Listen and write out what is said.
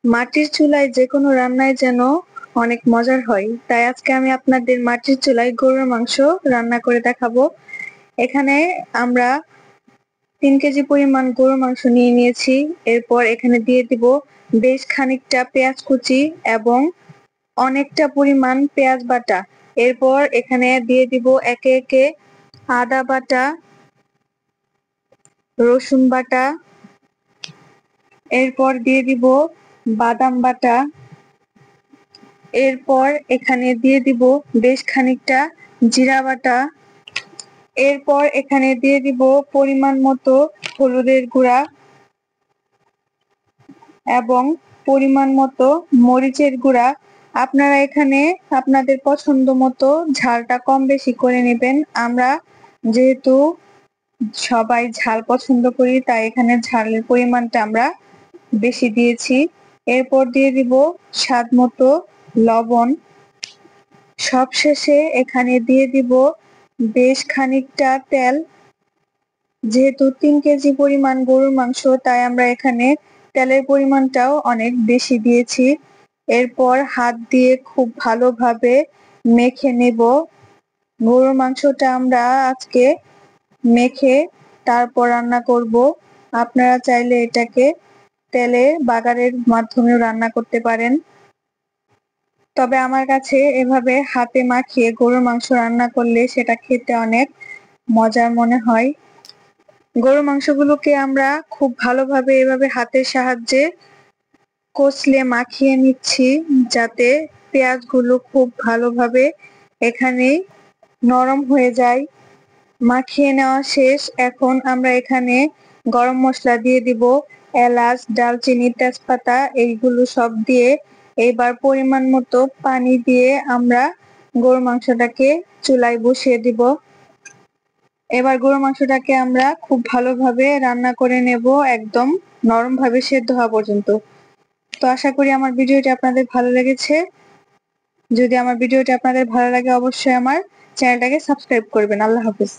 মাটির চুলায় যে কোনো রান্নাই যেন অনেক মজার হয়, তাই আজকে আমি আপনাদের মাটির চুলায় গরুর মাংস রান্না করে দেখাবো। এখানে আমরা 3 কেজি পরিমাণ গরুর মাংস নিয়ে নিয়েছি। এরপর এখানে দিয়ে দিব বেশ খানিকটা পেঁয়াজ কুচি এবং অনেকটা পরিমাণ পেঁয়াজ বাটা। এরপর এখানে দিয়ে দিব একে একে আদা বাটা, রসুন বাটা, এরপর দিয়ে দিব বাদাম বাটা, এরপর এখানে দিয়ে দিব বেশ খানিকটা জিরা বাটা, এরপর এখানে দিয়ে দিব পরিমাণ মতো হলুদের গুঁড়া এবং পরিমাণ মতো মরিচের গুঁড়া। আপনারা এখানে আপনাদের পছন্দ মতো ঝালটা কম বেশি করে নেবেন। আমরা যেহেতু সবাই ঝাল পছন্দ করি, তাই এখানে ঝালের পরিমাণটা আমরা বেশি দিয়েছি। এরপর দিয়ে দিব স্বাদ মতো লবণ। সবশেষে এখানে দিয়ে দিব বেশ খানিকটা তেল। যেহেতু 3 কেজি পরিমাণ গরুর মাংস, তাই আমরা এখানে তেলের পরিমাণটাও অনেক বেশি দিয়েছি। এরপর হাত দিয়ে খুব ভালোভাবে মেখে নেব। গরুর মাংসটা আমরা আজকে মেখে তারপর রান্না করব। আপনারা চাইলে এটাকে তেলে বাগারের মাধ্যমেও রান্না করতে পারেন, তবে আমার কাছে এভাবে হাতে মাখিয়ে গরুর মাংস রান্না করলে সেটা খেতে অনেক মজার মনে হয়। গরুর মাংসগুলোকে আমরা খুব ভালোভাবে এভাবে হাতের সাহায্যে কষলে মাখিয়ে নিচ্ছি, যাতে পেঁয়াজগুলো খুব ভালোভাবে এখানে নরম হয়ে যায়। মাখিয়ে নেওয়া শেষ। এখন আমরা এখানে গরম মশলা দিয়ে দিব, এলাচ, দারচিনি, তেজপাতা, এইগুলো সব দিয়ে এবার পরিমাণ মতো পানি দিয়ে আমরা গরুর মাংসটাকে চুলায় বসিয়ে দিব। এবার গরুর মাংসটাকে আমরা খুব ভালোভাবে রান্না করে নেব, একদম নরম ভাবে সেদ্ধ হওয়া পর্যন্ত। তো আশা করি আমার ভিডিওটি আপনাদের ভালো লেগেছে। যদি আমার ভিডিওটি আপনাদের ভালো লাগে, অবশ্যই আমার চ্যানেলটাকে সাবস্ক্রাইব করবেন। আল্লাহ হাফেজ।